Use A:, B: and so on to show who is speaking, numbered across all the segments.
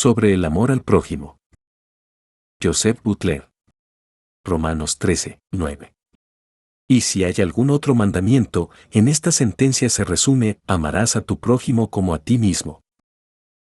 A: sobre el amor al prójimo. Joseph Butler. Romanos 13, 9. Y si hay algún otro mandamiento, en esta sentencia se resume: amarás a tu prójimo como a ti mismo.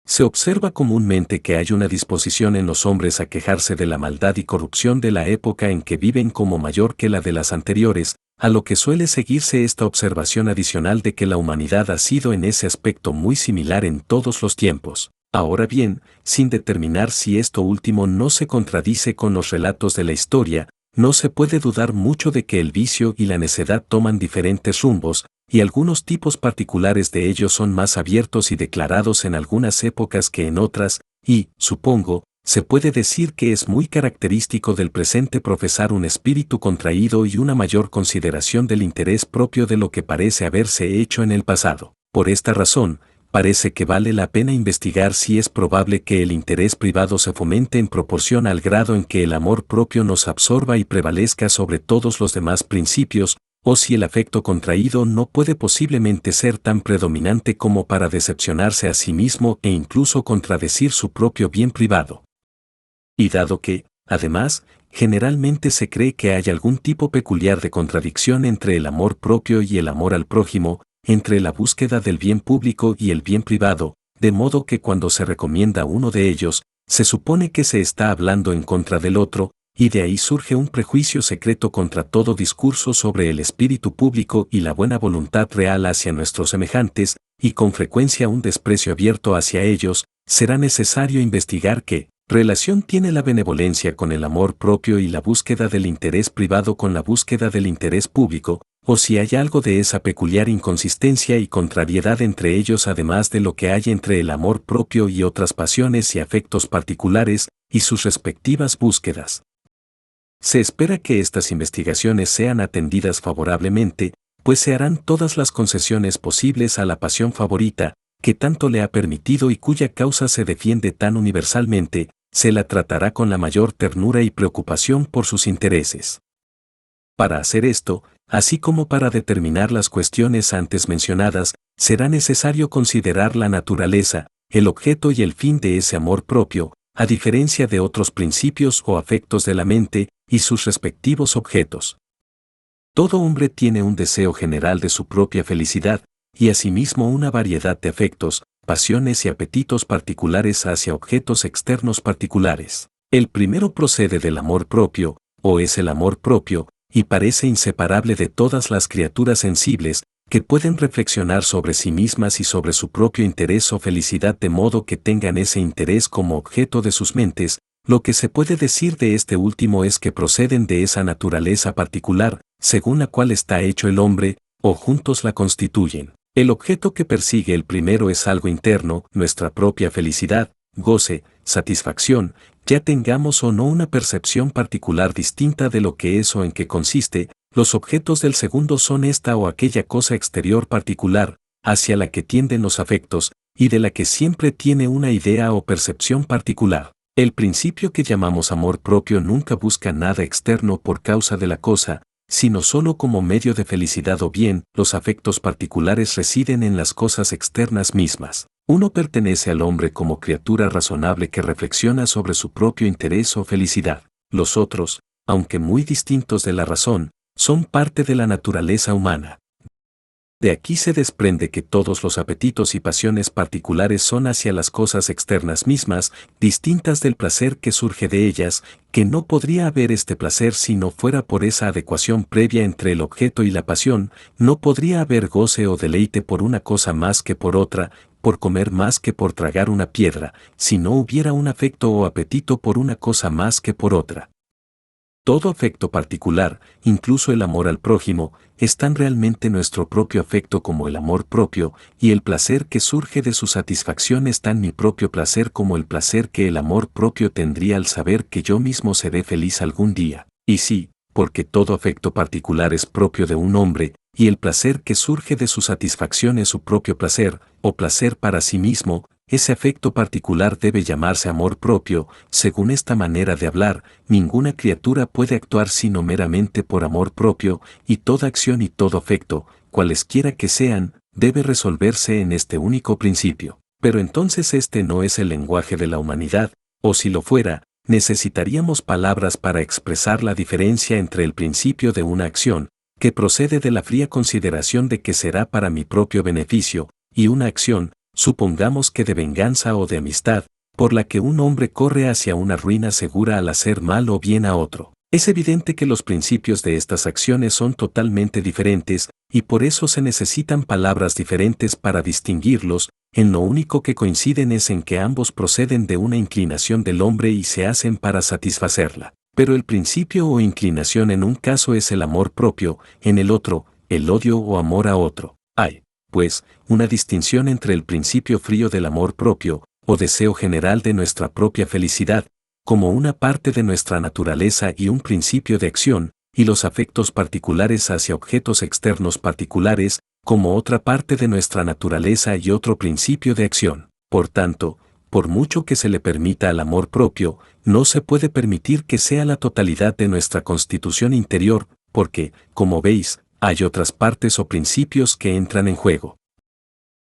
A: Se observa comúnmente que hay una disposición en los hombres a quejarse de la maldad y corrupción de la época en que viven como mayor que la de las anteriores, a lo que suele seguirse esta observación adicional de que la humanidad ha sido en ese aspecto muy similar en todos los tiempos. Ahora bien, sin determinar si esto último no se contradice con los relatos de la historia, no se puede dudar mucho de que el vicio y la necedad toman diferentes rumbos, y algunos tipos particulares de ellos son más abiertos y declarados en algunas épocas que en otras, y, supongo, se puede decir que es muy característico del presente profesar un espíritu contraído y una mayor consideración del interés propio de lo que parece haberse hecho en el pasado. Por esta razón, parece que vale la pena investigar si es probable que el interés privado se fomente en proporción al grado en que el amor propio nos absorba y prevalezca sobre todos los demás principios, o si el afecto contraído no puede posiblemente ser tan predominante como para decepcionarse a sí mismo e incluso contradecir su propio bien privado. Y dado que, además, generalmente se cree que hay algún tipo peculiar de contradicción entre el amor propio y el amor al prójimo, entre la búsqueda del bien público y el bien privado, de modo que cuando se recomienda uno de ellos, se supone que se está hablando en contra del otro, y de ahí surge un prejuicio secreto contra todo discurso sobre el espíritu público y la buena voluntad real hacia nuestros semejantes, y con frecuencia un desprecio abierto hacia ellos. Será necesario investigar qué relación tiene la benevolencia con el amor propio y la búsqueda del interés privado con la búsqueda del interés público, o si hay algo de esa peculiar inconsistencia y contrariedad entre ellos además de lo que hay entre el amor propio y otras pasiones y afectos particulares, y sus respectivas búsquedas. Se espera que estas investigaciones sean atendidas favorablemente, pues se harán todas las concesiones posibles a la pasión favorita, que tanto le ha permitido y cuya causa se defiende tan universalmente, se la tratará con la mayor ternura y preocupación por sus intereses. Para hacer esto, así como para determinar las cuestiones antes mencionadas, será necesario considerar la naturaleza, el objeto y el fin de ese amor propio, a diferencia de otros principios o afectos de la mente, y sus respectivos objetos. Todo hombre tiene un deseo general de su propia felicidad, y asimismo una variedad de afectos, pasiones y apetitos particulares hacia objetos externos particulares. El primero procede del amor propio, o es el amor propio, y parece inseparable de todas las criaturas sensibles, que pueden reflexionar sobre sí mismas y sobre su propio interés o felicidad de modo que tengan ese interés como objeto de sus mentes. Lo que se puede decir de este último es que proceden de esa naturaleza particular, según la cual está hecho el hombre, o juntos la constituyen. El objeto que persigue el primero es algo interno, nuestra propia felicidad, goce, satisfacción, ya tengamos o no una percepción particular distinta de lo que es o en qué consiste. Los objetos del segundo son esta o aquella cosa exterior particular, hacia la que tienden los afectos, y de la que siempre tiene una idea o percepción particular. El principio que llamamos amor propio nunca busca nada externo por causa de la cosa, sino solo como medio de felicidad o bien, los afectos particulares residen en las cosas externas mismas. Uno pertenece al hombre como criatura razonable que reflexiona sobre su propio interés o felicidad. Los otros, aunque muy distintos de la razón, son parte de la naturaleza humana. De aquí se desprende que todos los apetitos y pasiones particulares son hacia las cosas externas mismas, distintas del placer que surge de ellas, que no podría haber este placer si no fuera por esa adecuación previa entre el objeto y la pasión, no podría haber goce o deleite por una cosa más que por otra, por comer más que por tragar una piedra, si no hubiera un afecto o apetito por una cosa más que por otra. Todo afecto particular, incluso el amor al prójimo, es tan realmente nuestro propio afecto como el amor propio, y el placer que surge de su satisfacción es tan mi propio placer como el placer que el amor propio tendría al saber que yo mismo seré feliz algún día. Y sí, porque todo afecto particular es propio de un hombre, y el placer que surge de su satisfacción es su propio placer, o placer para sí mismo. Ese afecto particular debe llamarse amor propio. Según esta manera de hablar, ninguna criatura puede actuar sino meramente por amor propio, y toda acción y todo afecto, cualesquiera que sean, debe resolverse en este único principio. Pero entonces este no es el lenguaje de la humanidad, o si lo fuera, necesitaríamos palabras para expresar la diferencia entre el principio de una acción, que procede de la fría consideración de que será para mi propio beneficio, y una acción, supongamos que de venganza o de amistad, por la que un hombre corre hacia una ruina segura al hacer mal o bien a otro. Es evidente que los principios de estas acciones son totalmente diferentes, y por eso se necesitan palabras diferentes para distinguirlos. En lo único que coinciden es en que ambos proceden de una inclinación del hombre y se hacen para satisfacerla. Pero el principio o inclinación en un caso es el amor propio, en el otro, el odio o amor a otro. Hay, pues, una distinción entre el principio frío del amor propio, o deseo general de nuestra propia felicidad, como una parte de nuestra naturaleza y un principio de acción, y los afectos particulares hacia objetos externos particulares, como otra parte de nuestra naturaleza y otro principio de acción. Por tanto, por mucho que se le permita al amor propio, no se puede permitir que sea la totalidad de nuestra constitución interior, porque, como veis, hay otras partes o principios que entran en juego.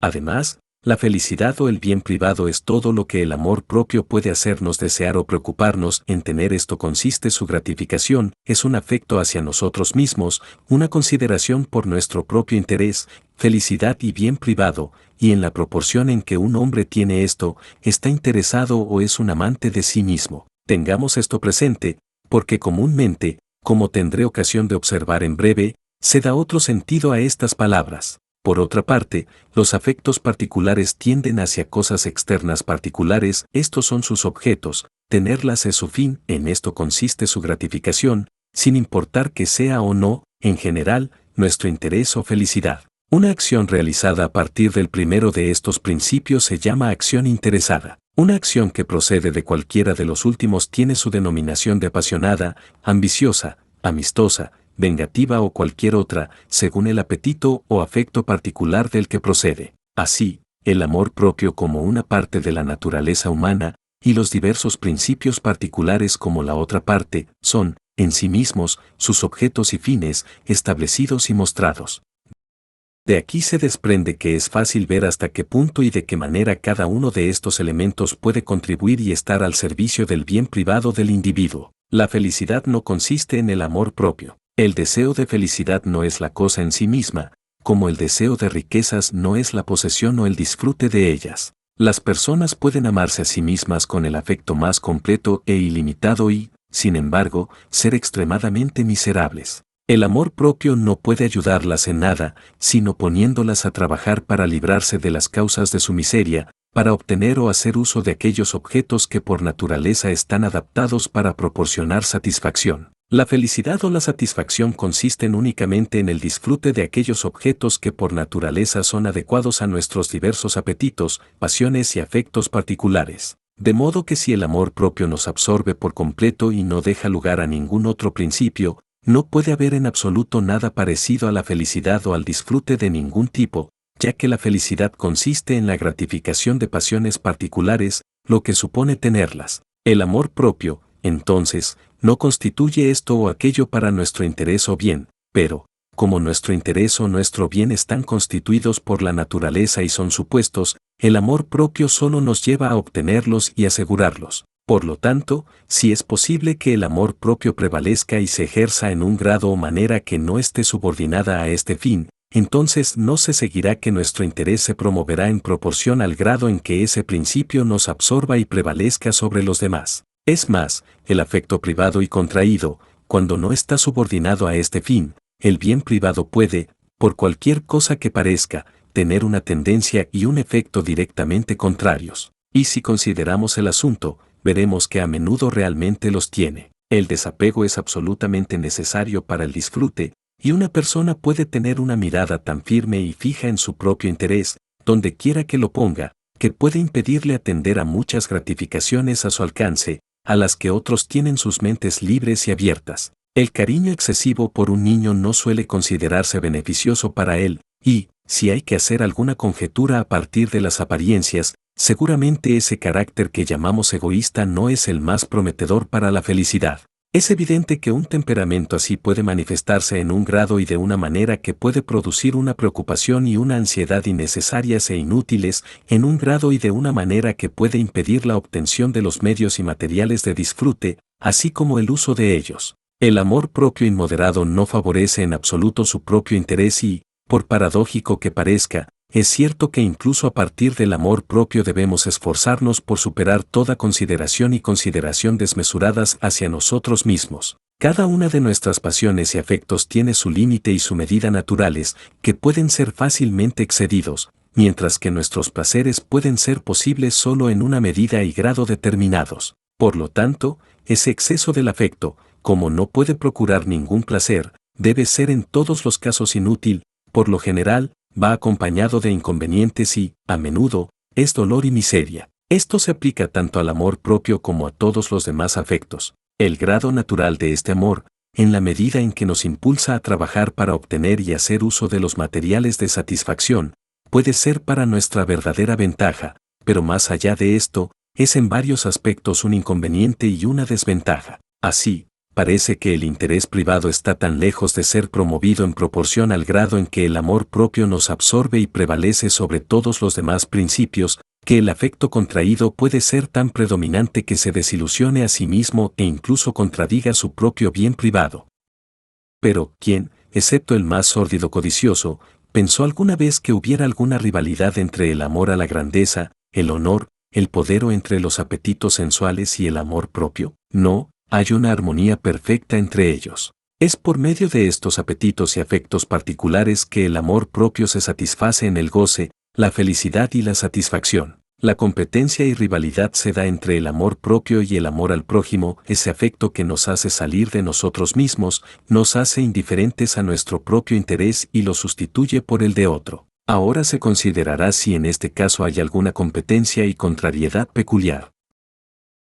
A: Además, la felicidad o el bien privado es todo lo que el amor propio puede hacernos desear o preocuparnos. En tener esto consiste su gratificación, es un afecto hacia nosotros mismos, una consideración por nuestro propio interés, felicidad y bien privado, y en la proporción en que un hombre tiene esto, está interesado o es un amante de sí mismo. Tengamos esto presente, porque comúnmente, como tendré ocasión de observar en breve, se da otro sentido a estas palabras. Por otra parte, los afectos particulares tienden hacia cosas externas particulares, estos son sus objetos, tenerlas es su fin, en esto consiste su gratificación, sin importar que sea o no, en general, nuestro interés o felicidad. Una acción realizada a partir del primero de estos principios se llama acción interesada. Una acción que procede de cualquiera de los últimos tiene su denominación de apasionada, ambiciosa, amistosa, vengativa o cualquier otra, según el apetito o afecto particular del que procede. Así, el amor propio como una parte de la naturaleza humana, y los diversos principios particulares como la otra parte, son, en sí mismos, sus objetos y fines, establecidos y mostrados. De aquí se desprende que es fácil ver hasta qué punto y de qué manera cada uno de estos elementos puede contribuir y estar al servicio del bien privado del individuo. La felicidad no consiste en el amor propio. El deseo de felicidad no es la cosa en sí misma, como el deseo de riquezas no es la posesión o el disfrute de ellas. Las personas pueden amarse a sí mismas con el afecto más completo e ilimitado y, sin embargo, ser extremadamente miserables. El amor propio no puede ayudarlas en nada, sino poniéndolas a trabajar para librarse de las causas de su miseria, para obtener o hacer uso de aquellos objetos que por naturaleza están adaptados para proporcionar satisfacción. La felicidad o la satisfacción consisten únicamente en el disfrute de aquellos objetos que por naturaleza son adecuados a nuestros diversos apetitos, pasiones y afectos particulares. De modo que si el amor propio nos absorbe por completo y no deja lugar a ningún otro principio, no puede haber en absoluto nada parecido a la felicidad o al disfrute de ningún tipo, ya que la felicidad consiste en la gratificación de pasiones particulares, lo que supone tenerlas. El amor propio, entonces, no constituye esto o aquello para nuestro interés o bien, pero, como nuestro interés o nuestro bien están constituidos por la naturaleza y son supuestos, el amor propio solo nos lleva a obtenerlos y asegurarlos. Por lo tanto, si es posible que el amor propio prevalezca y se ejerza en un grado o manera que no esté subordinada a este fin, entonces no se seguirá que nuestro interés se promoverá en proporción al grado en que ese principio nos absorba y prevalezca sobre los demás. Es más, el afecto privado y contraído, cuando no está subordinado a este fin, el bien privado puede, por cualquier cosa que parezca, tener una tendencia y un efecto directamente contrarios. Y si consideramos el asunto, veremos que a menudo realmente los tiene. El desapego es absolutamente necesario para el disfrute, y una persona puede tener una mirada tan firme y fija en su propio interés, donde quiera que lo ponga, que puede impedirle atender a muchas gratificaciones a su alcance, a las que otros tienen sus mentes libres y abiertas. El cariño excesivo por un niño no suele considerarse beneficioso para él, y, si hay que hacer alguna conjetura a partir de las apariencias, seguramente ese carácter que llamamos egoísta no es el más prometedor para la felicidad. Es evidente que un temperamento así puede manifestarse en un grado y de una manera que puede producir una preocupación y una ansiedad innecesarias e inútiles, en un grado y de una manera que puede impedir la obtención de los medios y materiales de disfrute, así como el uso de ellos. El amor propio inmoderado no favorece en absoluto su propio interés y, por paradójico que parezca, es cierto que incluso a partir del amor propio debemos esforzarnos por superar toda consideración y consideración desmesuradas hacia nosotros mismos. Cada una de nuestras pasiones y afectos tiene su límite y su medida naturales, que pueden ser fácilmente excedidos, mientras que nuestros placeres pueden ser posibles solo en una medida y grado determinados. Por lo tanto, ese exceso del afecto, como no puede procurar ningún placer, debe ser en todos los casos inútil, por lo general, va acompañado de inconvenientes y, a menudo, es dolor y miseria. Esto se aplica tanto al amor propio como a todos los demás afectos. El grado natural de este amor, en la medida en que nos impulsa a trabajar para obtener y hacer uso de los materiales de satisfacción, puede ser para nuestra verdadera ventaja, pero más allá de esto, es en varios aspectos un inconveniente y una desventaja. Así, parece que el interés privado está tan lejos de ser promovido en proporción al grado en que el amor propio nos absorbe y prevalece sobre todos los demás principios, que el afecto contraído puede ser tan predominante que se desilusione a sí mismo e incluso contradiga su propio bien privado. Pero, ¿quién, excepto el más sórdido codicioso, pensó alguna vez que hubiera alguna rivalidad entre el amor a la grandeza, el honor, el poder o entre los apetitos sensuales y el amor propio? No, hay una armonía perfecta entre ellos. Es por medio de estos apetitos y afectos particulares que el amor propio se satisface en el goce, la felicidad y la satisfacción. La competencia y rivalidad se da entre el amor propio y el amor al prójimo, ese afecto que nos hace salir de nosotros mismos, nos hace indiferentes a nuestro propio interés y lo sustituye por el de otro. Ahora se considerará si en este caso hay alguna competencia y contrariedad peculiar.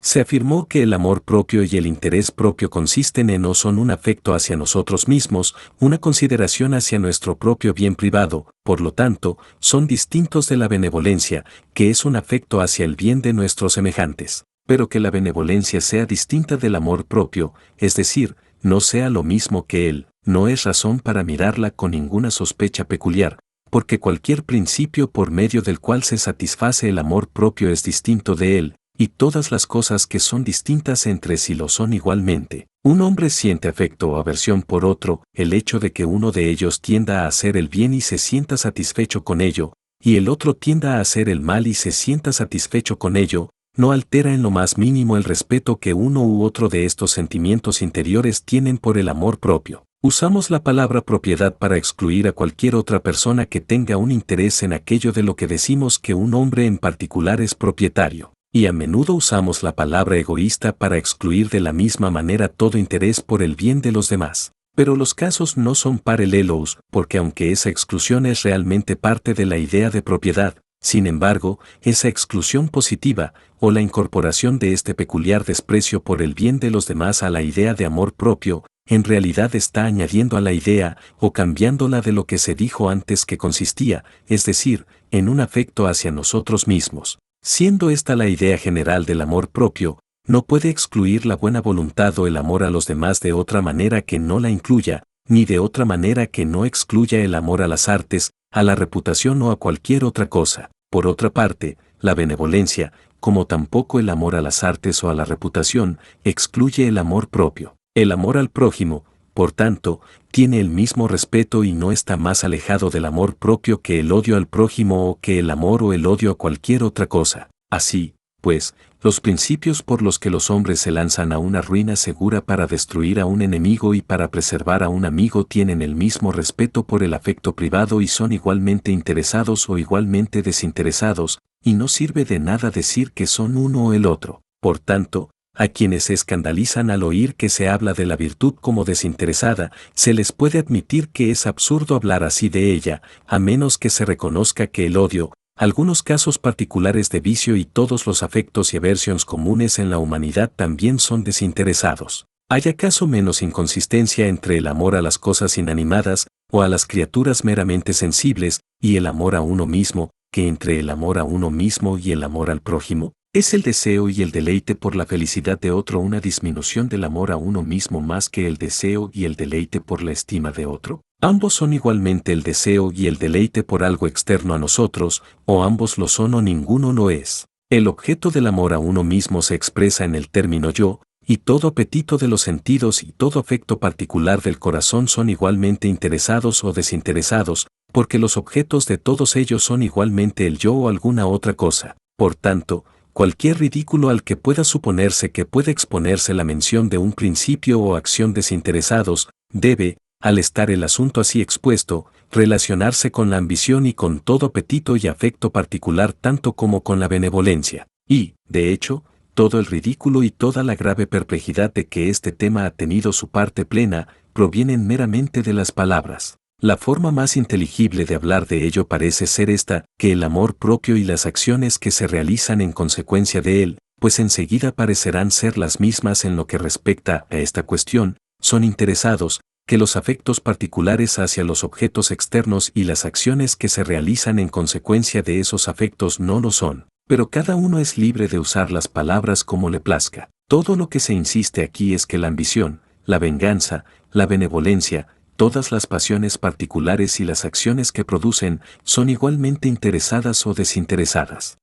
A: Se afirmó que el amor propio y el interés propio consisten en o son un afecto hacia nosotros mismos, una consideración hacia nuestro propio bien privado, por lo tanto, son distintos de la benevolencia, que es un afecto hacia el bien de nuestros semejantes. Pero que la benevolencia sea distinta del amor propio, es decir, no sea lo mismo que él, no es razón para mirarla con ninguna sospecha peculiar, porque cualquier principio por medio del cual se satisface el amor propio es distinto de él, y todas las cosas que son distintas entre sí lo son igualmente. Un hombre siente afecto o aversión por otro, el hecho de que uno de ellos tienda a hacer el bien y se sienta satisfecho con ello, y el otro tienda a hacer el mal y se sienta satisfecho con ello, no altera en lo más mínimo el respeto que uno u otro de estos sentimientos interiores tienen por el amor propio. Usamos la palabra propiedad para excluir a cualquier otra persona que tenga un interés en aquello de lo que decimos que un hombre en particular es propietario. Y a menudo usamos la palabra egoísta para excluir de la misma manera todo interés por el bien de los demás. Pero los casos no son paralelos, porque aunque esa exclusión es realmente parte de la idea de propiedad, sin embargo, esa exclusión positiva, o la incorporación de este peculiar desprecio por el bien de los demás a la idea de amor propio, en realidad está añadiendo a la idea, o cambiándola de lo que se dijo antes que consistía, es decir, en un afecto hacia nosotros mismos. Siendo esta la idea general del amor propio, no puede excluir la buena voluntad o el amor a los demás de otra manera que no la incluya, ni de otra manera que no excluya el amor a las artes, a la reputación o a cualquier otra cosa. Por otra parte, la benevolencia, como tampoco el amor a las artes o a la reputación, excluye el amor propio. El amor al prójimo, por tanto, tiene el mismo respeto y no está más alejado del amor propio que el odio al prójimo o que el amor o el odio a cualquier otra cosa. Así, pues, los principios por los que los hombres se lanzan a una ruina segura para destruir a un enemigo y para preservar a un amigo tienen el mismo respeto por el afecto privado y son igualmente interesados o igualmente desinteresados, y no sirve de nada decir que son uno o el otro. Por tanto, a quienes se escandalizan al oír que se habla de la virtud como desinteresada, se les puede admitir que es absurdo hablar así de ella, a menos que se reconozca que el odio, algunos casos particulares de vicio y todos los afectos y aversiones comunes en la humanidad también son desinteresados. ¿Hay acaso menos inconsistencia entre el amor a las cosas inanimadas o a las criaturas meramente sensibles y el amor a uno mismo, que entre el amor a uno mismo y el amor al prójimo? ¿Es el deseo y el deleite por la felicidad de otro una disminución del amor a uno mismo más que el deseo y el deleite por la estima de otro? ¿Ambos son igualmente el deseo y el deleite por algo externo a nosotros, o ambos lo son o ninguno lo es? El objeto del amor a uno mismo se expresa en el término yo, y todo apetito de los sentidos y todo afecto particular del corazón son igualmente interesados o desinteresados, porque los objetos de todos ellos son igualmente el yo o alguna otra cosa. Por tanto, cualquier ridículo al que pueda suponerse que pueda exponerse la mención de un principio o acción desinteresados, debe, al estar el asunto así expuesto, relacionarse con la ambición y con todo apetito y afecto particular tanto como con la benevolencia. Y, de hecho, todo el ridículo y toda la grave perplejidad de que este tema ha tenido su parte plena, provienen meramente de las palabras. La forma más inteligible de hablar de ello parece ser esta, que el amor propio y las acciones que se realizan en consecuencia de él, pues enseguida parecerán ser las mismas en lo que respecta a esta cuestión, son interesados, que los afectos particulares hacia los objetos externos y las acciones que se realizan en consecuencia de esos afectos no lo son. Pero cada uno es libre de usar las palabras como le plazca. Todo lo que se insiste aquí es que la ambición, la venganza, la benevolencia, todas las pasiones particulares y las acciones que producen son igualmente interesadas o desinteresadas.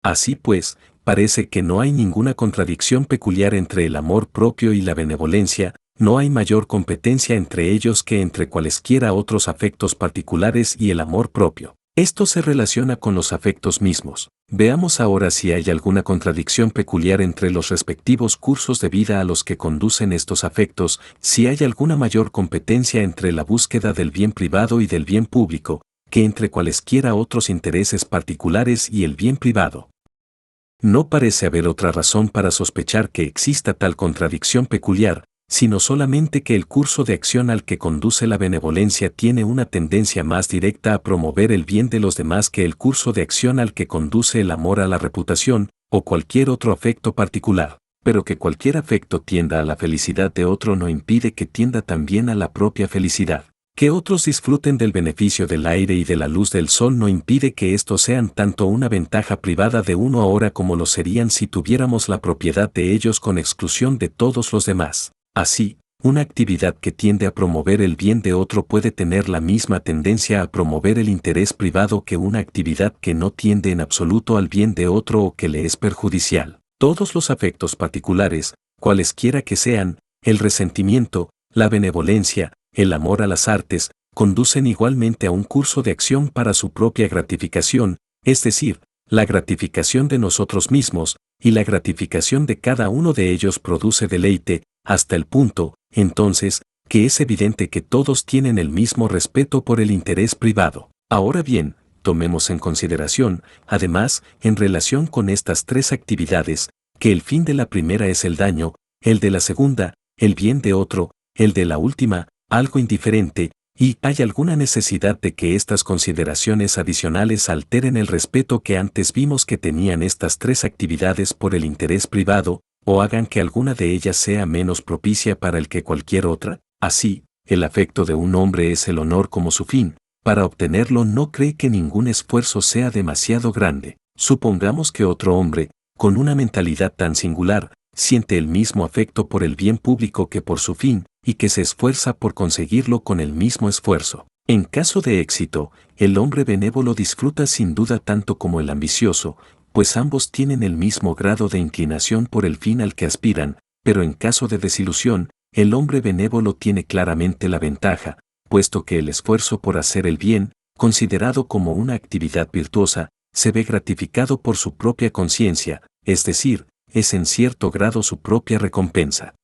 A: Así pues, parece que no hay ninguna contradicción peculiar entre el amor propio y la benevolencia, no hay mayor competencia entre ellos que entre cualesquiera otros afectos particulares y el amor propio. Esto se relaciona con los afectos mismos. Veamos ahora si hay alguna contradicción peculiar entre los respectivos cursos de vida a los que conducen estos afectos, si hay alguna mayor competencia entre la búsqueda del bien privado y del bien público, que entre cualesquiera otros intereses particulares y el bien privado. No parece haber otra razón para sospechar que exista tal contradicción peculiar, sino solamente que el curso de acción al que conduce la benevolencia tiene una tendencia más directa a promover el bien de los demás que el curso de acción al que conduce el amor a la reputación, o cualquier otro afecto particular. Pero que cualquier afecto tienda a la felicidad de otro no impide que tienda también a la propia felicidad. Que otros disfruten del beneficio del aire y de la luz del sol no impide que estos sean tanto una ventaja privada de uno ahora como lo serían si tuviéramos la propiedad de ellos con exclusión de todos los demás. Así, una actividad que tiende a promover el bien de otro puede tener la misma tendencia a promover el interés privado que una actividad que no tiende en absoluto al bien de otro o que le es perjudicial. Todos los afectos particulares, cualesquiera que sean, el resentimiento, la benevolencia, el amor a las artes, conducen igualmente a un curso de acción para su propia gratificación, es decir, la gratificación de nosotros mismos, y la gratificación de cada uno de ellos produce deleite, hasta el punto, entonces, que es evidente que todos tienen el mismo respeto por el interés privado. Ahora bien, tomemos en consideración, además, en relación con estas tres actividades, que el fin de la primera es el daño, el de la segunda, el bien de otro, el de la última, algo indiferente, y hay alguna necesidad de que estas consideraciones adicionales alteren el respeto que antes vimos que tenían estas tres actividades por el interés privado, o hagan que alguna de ellas sea menos propicia para el que cualquier otra. Así, el afecto de un hombre es el honor como su fin, para obtenerlo no cree que ningún esfuerzo sea demasiado grande. Supongamos que otro hombre, con una mentalidad tan singular, siente el mismo afecto por el bien público que por su fin, y que se esfuerza por conseguirlo con el mismo esfuerzo. En caso de éxito, el hombre benévolo disfruta sin duda tanto como el ambicioso, pues ambos tienen el mismo grado de inclinación por el fin al que aspiran, pero en caso de desilusión, el hombre benévolo tiene claramente la ventaja, puesto que el esfuerzo por hacer el bien, considerado como una actividad virtuosa, se ve gratificado por su propia conciencia, es decir, es en cierto grado su propia recompensa.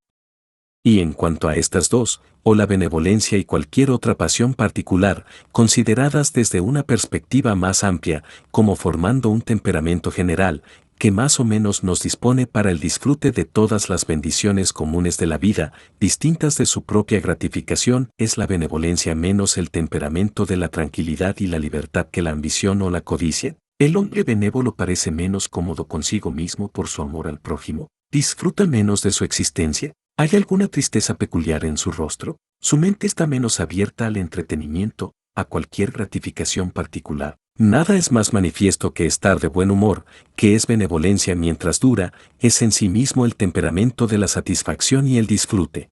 A: Y en cuanto a estas dos, o la benevolencia y cualquier otra pasión particular, consideradas desde una perspectiva más amplia, como formando un temperamento general, que más o menos nos dispone para el disfrute de todas las bendiciones comunes de la vida, distintas de su propia gratificación, es la benevolencia menos el temperamento de la tranquilidad y la libertad que la ambición o la codicia. El hombre benévolo parece menos cómodo consigo mismo por su amor al prójimo, disfruta menos de su existencia. ¿Hay alguna tristeza peculiar en su rostro? Su mente está menos abierta al entretenimiento, a cualquier gratificación particular. Nada es más manifiesto que estar de buen humor, que es benevolencia mientras dura, es en sí mismo el temperamento de la satisfacción y el disfrute.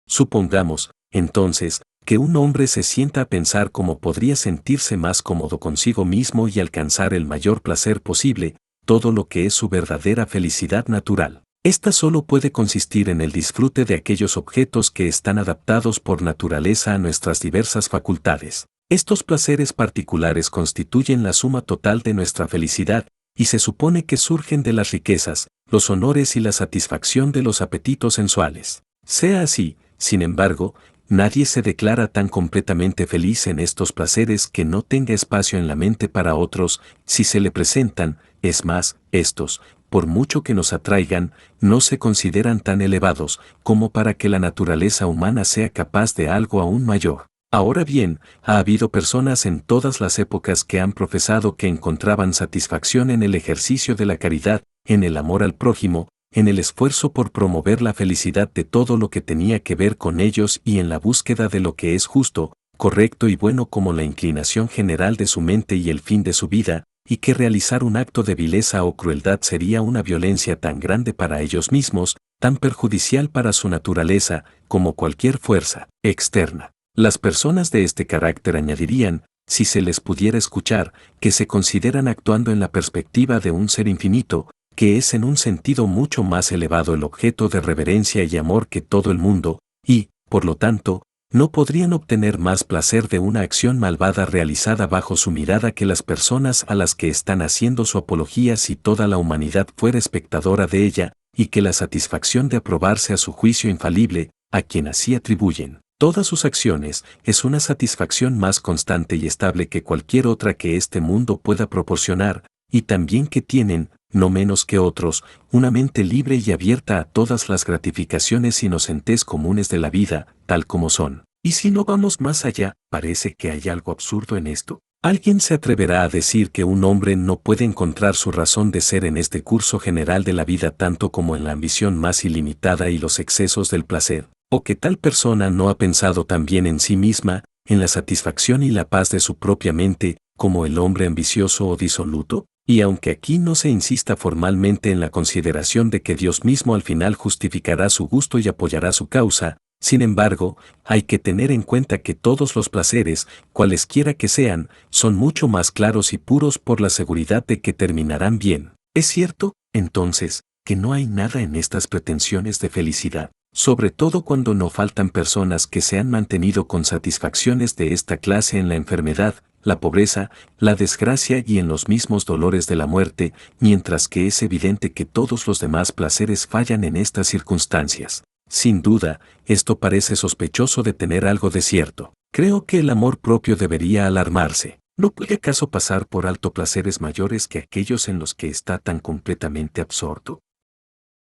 A: Supongamos, entonces, que un hombre se sienta a pensar cómo podría sentirse más cómodo consigo mismo y alcanzar el mayor placer posible, todo lo que es su verdadera felicidad natural. Esta solo puede consistir en el disfrute de aquellos objetos que están adaptados por naturaleza a nuestras diversas facultades. Estos placeres particulares constituyen la suma total de nuestra felicidad, y se supone que surgen de las riquezas, los honores y la satisfacción de los apetitos sensuales. Sea así, sin embargo, nadie se declara tan completamente feliz en estos placeres que no tenga espacio en la mente para otros, si se le presentan, es más, estos, por mucho que nos atraigan, no se consideran tan elevados como para que la naturaleza humana sea capaz de algo aún mayor. Ahora bien, ha habido personas en todas las épocas que han profesado que encontraban satisfacción en el ejercicio de la caridad, en el amor al prójimo, en el esfuerzo por promover la felicidad de todo lo que tenía que ver con ellos y en la búsqueda de lo que es justo, correcto y bueno como la inclinación general de su mente y el fin de su vida, y que realizar un acto de vileza o crueldad sería una violencia tan grande para ellos mismos, tan perjudicial para su naturaleza, como cualquier fuerza externa. Las personas de este carácter añadirían, si se les pudiera escuchar, que se consideran actuando en la perspectiva de un ser infinito, que es en un sentido mucho más elevado el objeto de reverencia y amor que todo el mundo, y, por lo tanto, no podrían obtener más placer de una acción malvada realizada bajo su mirada que las personas a las que están haciendo su apología si toda la humanidad fuera espectadora de ella, y que la satisfacción de aprobarse a su juicio infalible, a quien así atribuyen todas sus acciones, es una satisfacción más constante y estable que cualquier otra que este mundo pueda proporcionar, y también que tienen, no menos que otros, una mente libre y abierta a todas las gratificaciones inocentes comunes de la vida, tal como son. Y si no vamos más allá, parece que hay algo absurdo en esto. ¿Alguien se atreverá a decir que un hombre no puede encontrar su razón de ser en este curso general de la vida tanto como en la ambición más ilimitada y los excesos del placer? ¿O que tal persona no ha pensado también en sí misma, en la satisfacción y la paz de su propia mente, como el hombre ambicioso o disoluto? Y aunque aquí no se insista formalmente en la consideración de que Dios mismo al final justificará su gusto y apoyará su causa, sin embargo, hay que tener en cuenta que todos los placeres, cualesquiera que sean, son mucho más claros y puros por la seguridad de que terminarán bien. Es cierto, entonces, que no hay nada en estas pretensiones de felicidad, sobre todo cuando no faltan personas que se han mantenido con satisfacciones de esta clase en la enfermedad, la pobreza, la desgracia y en los mismos dolores de la muerte, mientras que es evidente que todos los demás placeres fallan en estas circunstancias. Sin duda, esto parece sospechoso de tener algo de cierto. Creo que el amor propio debería alarmarse. ¿No puede acaso pasar por alto placeres mayores que aquellos en los que está tan completamente absorto?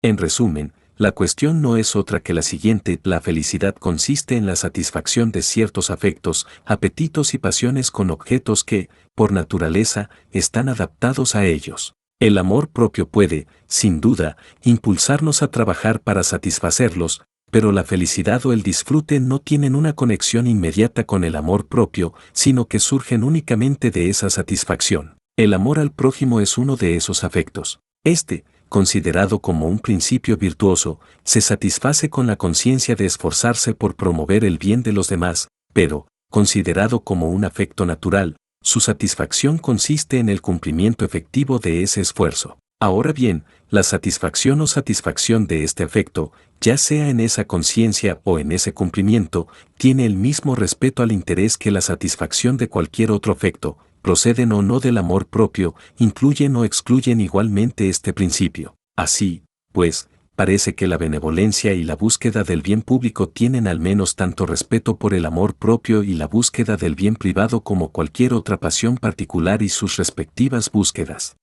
A: En resumen, la cuestión no es otra que la siguiente: la felicidad consiste en la satisfacción de ciertos afectos, apetitos y pasiones con objetos que, por naturaleza, están adaptados a ellos. El amor propio puede, sin duda, impulsarnos a trabajar para satisfacerlos, pero la felicidad o el disfrute no tienen una conexión inmediata con el amor propio, sino que surgen únicamente de esa satisfacción. El amor al prójimo es uno de esos afectos. Este, considerado como un principio virtuoso, se satisface con la conciencia de esforzarse por promover el bien de los demás, pero, considerado como un afecto natural, su satisfacción consiste en el cumplimiento efectivo de ese esfuerzo. Ahora bien, la satisfacción o satisfacción de este afecto, ya sea en esa conciencia o en ese cumplimiento, tiene el mismo respeto al interés que la satisfacción de cualquier otro afecto, proceden o no del amor propio, incluyen o excluyen igualmente este principio. Así, pues, parece que la benevolencia y la búsqueda del bien público tienen al menos tanto respeto por el amor propio y la búsqueda del bien privado como cualquier otra pasión particular y sus respectivas búsquedas.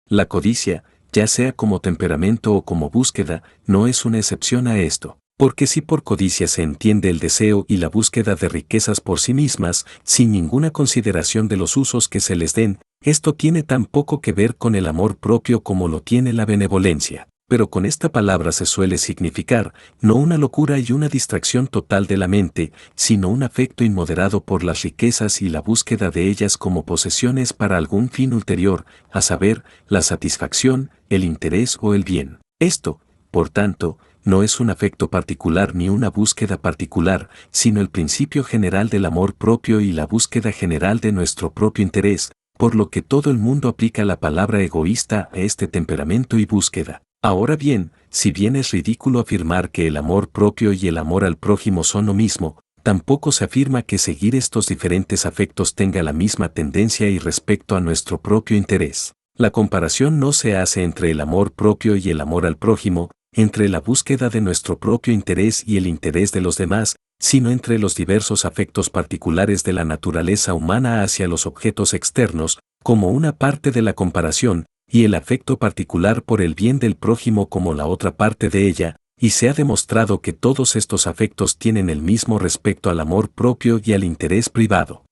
A: La codicia, ya sea como temperamento o como búsqueda, no es una excepción a esto. Porque si por codicia se entiende el deseo y la búsqueda de riquezas por sí mismas, sin ninguna consideración de los usos que se les den, esto tiene tan poco que ver con el amor propio como lo tiene la benevolencia. pero con esta palabra se suele significar no una locura y una distracción total de la mente, sino un afecto inmoderado por las riquezas y la búsqueda de ellas como posesiones para algún fin ulterior, a saber, la satisfacción, el interés o el bien. Esto, por tanto, no es un afecto particular ni una búsqueda particular, sino el principio general del amor propio y la búsqueda general de nuestro propio interés, por lo que todo el mundo aplica la palabra egoísta a este temperamento y búsqueda. Ahora bien, si bien es ridículo afirmar que el amor propio y el amor al prójimo son lo mismo, tampoco se afirma que seguir estos diferentes afectos tenga la misma tendencia y respecto a nuestro propio interés. La comparación no se hace entre el amor propio y el amor al prójimo, entre la búsqueda de nuestro propio interés y el interés de los demás, sino entre los diversos afectos particulares de la naturaleza humana hacia los objetos externos, como una parte de la comparación, y el afecto particular por el bien del prójimo como la otra parte de ella, y se ha demostrado que todos estos afectos tienen el mismo respecto al amor propio y al interés privado.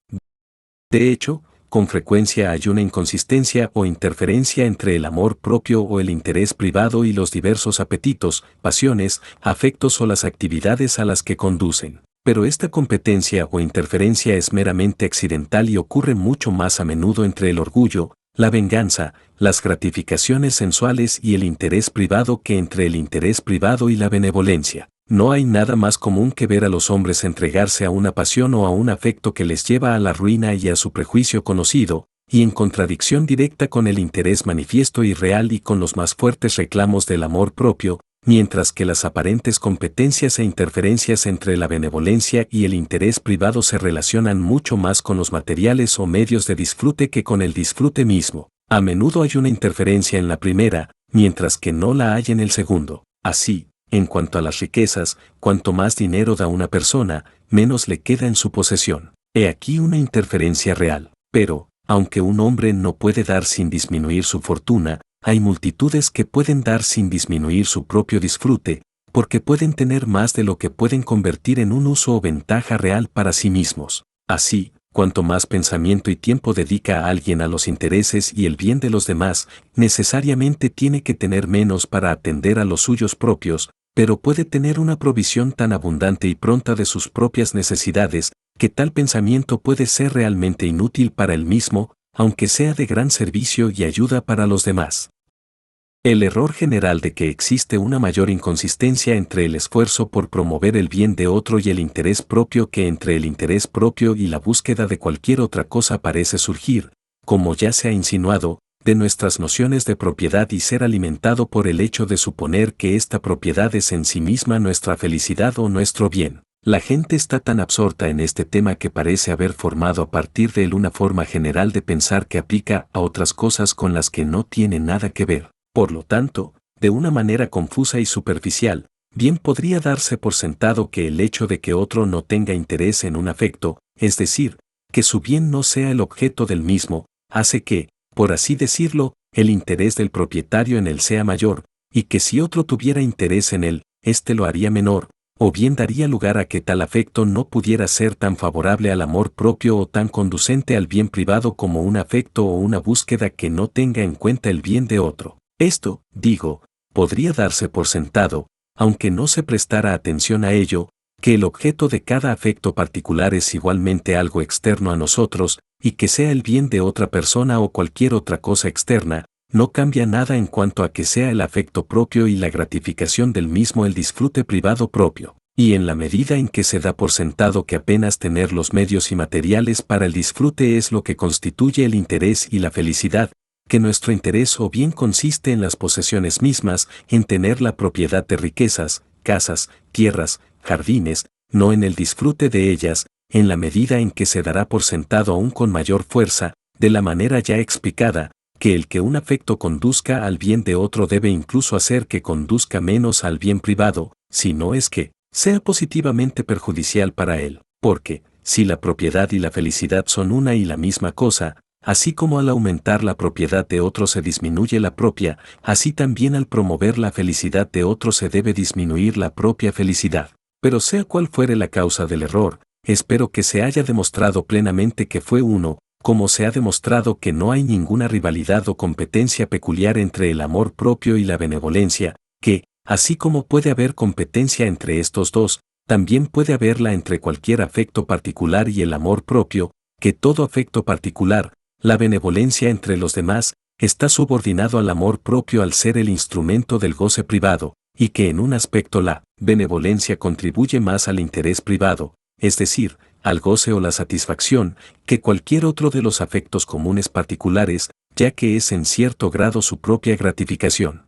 A: De hecho, con frecuencia hay una inconsistencia o interferencia entre el amor propio o el interés privado y los diversos apetitos, pasiones, afectos o las actividades a las que conducen. Pero esta competencia o interferencia es meramente accidental y ocurre mucho más a menudo entre el orgullo, la venganza, las gratificaciones sensuales y el interés privado que entre el interés privado y la benevolencia. No hay nada más común que ver a los hombres entregarse a una pasión o a un afecto que les lleva a la ruina y a su prejuicio conocido, y en contradicción directa con el interés manifiesto y real y con los más fuertes reclamos del amor propio, mientras que las aparentes competencias e interferencias entre la benevolencia y el interés privado se relacionan mucho más con los materiales o medios de disfrute que con el disfrute mismo. A menudo hay una interferencia en la primera, mientras que no la hay en el segundo. Así, en cuanto a las riquezas, cuanto más dinero da una persona, menos le queda en su posesión. He aquí una interferencia real. Pero, aunque un hombre no puede dar sin disminuir su fortuna, hay multitudes que pueden dar sin disminuir su propio disfrute, porque pueden tener más de lo que pueden convertir en un uso o ventaja real para sí mismos. Así, cuanto más pensamiento y tiempo dedica a alguien a los intereses y el bien de los demás, necesariamente tiene que tener menos para atender a los suyos propios, pero puede tener una provisión tan abundante y pronta de sus propias necesidades, que tal pensamiento puede ser realmente inútil para él mismo, aunque sea de gran servicio y ayuda para los demás. El error general de que existe una mayor inconsistencia entre el esfuerzo por promover el bien de otro y el interés propio que entre el interés propio y la búsqueda de cualquier otra cosa parece surgir, como ya se ha insinuado, de nuestras nociones de propiedad y ser alimentado por el hecho de suponer que esta propiedad es en sí misma nuestra felicidad o nuestro bien. La gente está tan absorta en este tema que parece haber formado a partir de él una forma general de pensar que aplica a otras cosas con las que no tiene nada que ver. Por lo tanto, de una manera confusa y superficial, bien podría darse por sentado que el hecho de que otro no tenga interés en un afecto, es decir, que su bien no sea el objeto del mismo, hace que, por así decirlo, el interés del propietario en él sea mayor, y que si otro tuviera interés en él, éste lo haría menor, o bien daría lugar a que tal afecto no pudiera ser tan favorable al amor propio o tan conducente al bien privado como un afecto o una búsqueda que no tenga en cuenta el bien de otro. Esto, digo, podría darse por sentado, aunque no se prestara atención a ello, que el objeto de cada afecto particular es igualmente algo externo a nosotros, y que sea el bien de otra persona o cualquier otra cosa externa, no cambia nada en cuanto a que sea el afecto propio y la gratificación del mismo el disfrute privado propio, y en la medida en que se da por sentado que apenas tener los medios y materiales para el disfrute es lo que constituye el interés y la felicidad, que nuestro interés o bien consiste en las posesiones mismas, en tener la propiedad de riquezas, casas, tierras, jardines, no en el disfrute de ellas, en la medida en que se dará por sentado aún con mayor fuerza, de la manera ya explicada, que el que un afecto conduzca al bien de otro debe incluso hacer que conduzca menos al bien privado, si no es que sea positivamente perjudicial para él, porque, si la propiedad y la felicidad son una y la misma cosa, así como al aumentar la propiedad de otro se disminuye la propia, así también al promover la felicidad de otro se debe disminuir la propia felicidad. Pero sea cual fuere la causa del error, espero que se haya demostrado plenamente que fue uno, como se ha demostrado que no hay ninguna rivalidad o competencia peculiar entre el amor propio y la benevolencia, que, así como puede haber competencia entre estos dos, también puede haberla entre cualquier afecto particular y el amor propio, que todo afecto particular, la benevolencia entre los demás, está subordinado al amor propio al ser el instrumento del goce privado, y que en un aspecto la benevolencia contribuye más al interés privado, es decir, al goce o la satisfacción, que cualquier otro de los afectos comunes particulares, ya que es en cierto grado su propia gratificación.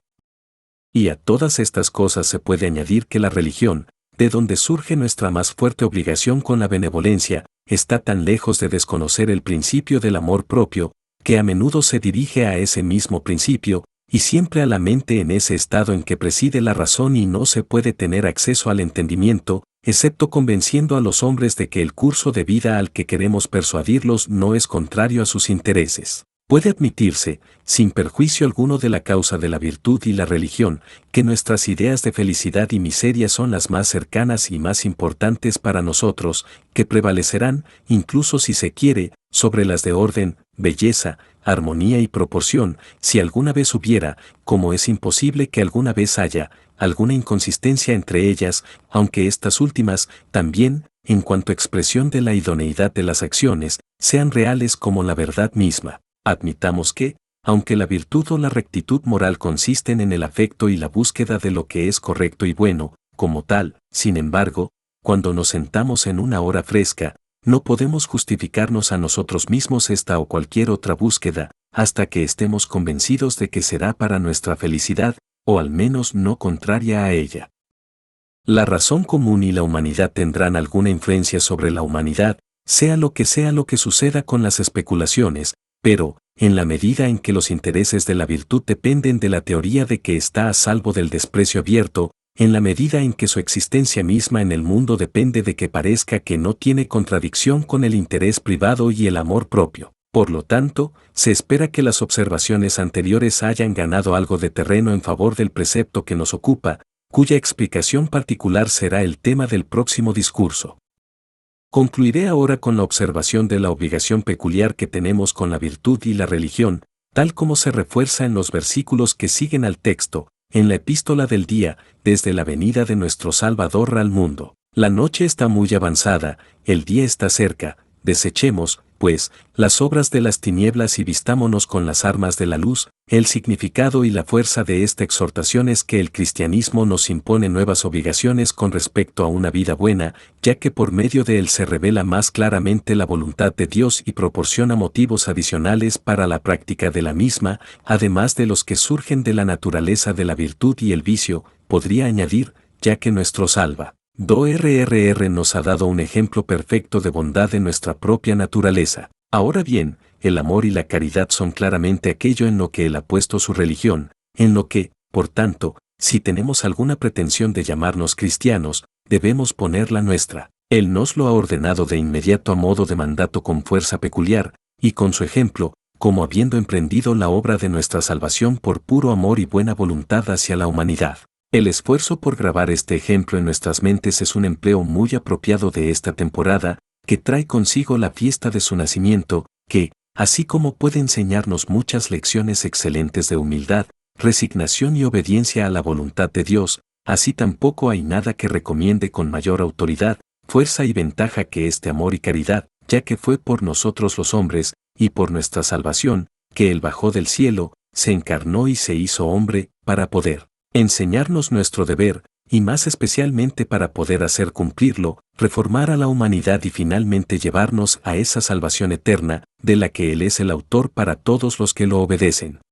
A: Y a todas estas cosas se puede añadir que la religión, de donde surge nuestra más fuerte obligación con la benevolencia, está tan lejos de desconocer el principio del amor propio, que a menudo se dirige a ese mismo principio, y siempre a la mente en ese estado en que preside la razón y no se puede tener acceso al entendimiento, excepto convenciendo a los hombres de que el curso de vida al que queremos persuadirlos no es contrario a sus intereses. Puede admitirse, sin perjuicio alguno de la causa de la virtud y la religión, que nuestras ideas de felicidad y miseria son las más cercanas y más importantes para nosotros, que prevalecerán, incluso si se quiere, sobre las de orden, belleza, armonía y proporción, si alguna vez hubiera, como es imposible que alguna vez haya, alguna inconsistencia entre ellas, aunque estas últimas, también, en cuanto a expresión de la idoneidad de las acciones, sean reales como la verdad misma. Admitamos que, aunque la virtud o la rectitud moral consisten en el afecto y la búsqueda de lo que es correcto y bueno, como tal, sin embargo, cuando nos sentamos en una hora fresca, no podemos justificarnos a nosotros mismos esta o cualquier otra búsqueda, hasta que estemos convencidos de que será para nuestra felicidad, o al menos no contraria a ella. La razón común y la humanidad tendrán alguna influencia sobre la humanidad, sea lo que suceda con las especulaciones, pero, en la medida en que los intereses de la virtud dependen de la teoría de que está a salvo del desprecio abierto, en la medida en que su existencia misma en el mundo depende de que parezca que no tiene contradicción con el interés privado y el amor propio. Por lo tanto, se espera que las observaciones anteriores hayan ganado algo de terreno en favor del precepto que nos ocupa, cuya explicación particular será el tema del próximo discurso. Concluiré ahora con la observación de la obligación peculiar que tenemos con la virtud y la religión, tal como se refuerza en los versículos que siguen al texto, en la epístola del día, desde la venida de nuestro Salvador al mundo. La noche está muy avanzada, el día está cerca, desechemos, pues, las obras de las tinieblas y vistámonos con las armas de la luz. El significado y la fuerza de esta exhortación es que el cristianismo nos impone nuevas obligaciones con respecto a una vida buena, ya que por medio de él se revela más claramente la voluntad de Dios y proporciona motivos adicionales para la práctica de la misma, además de los que surgen de la naturaleza de la virtud y el vicio, podría añadir, ya que nuestro Salvador nos ha dado un ejemplo perfecto de bondad en nuestra propia naturaleza. Ahora bien, el amor y la caridad son claramente aquello en lo que él ha puesto su religión, en lo que, por tanto, si tenemos alguna pretensión de llamarnos cristianos, debemos poner la nuestra. Él nos lo ha ordenado de inmediato a modo de mandato con fuerza peculiar, y con su ejemplo, como habiendo emprendido la obra de nuestra salvación por puro amor y buena voluntad hacia la humanidad. El esfuerzo por grabar este ejemplo en nuestras mentes es un empleo muy apropiado de esta temporada, que trae consigo la fiesta de su nacimiento, que, así como puede enseñarnos muchas lecciones excelentes de humildad, resignación y obediencia a la voluntad de Dios, así tampoco hay nada que recomiende con mayor autoridad, fuerza y ventaja que este amor y caridad, ya que fue por nosotros los hombres, y por nuestra salvación, que Él bajó del cielo, se encarnó y se hizo hombre, para poder enseñarnos nuestro deber, y más especialmente para poder hacer cumplirlo, reformar a la humanidad y finalmente llevarnos a esa salvación eterna, de la que Él es el autor para todos los que lo obedecen.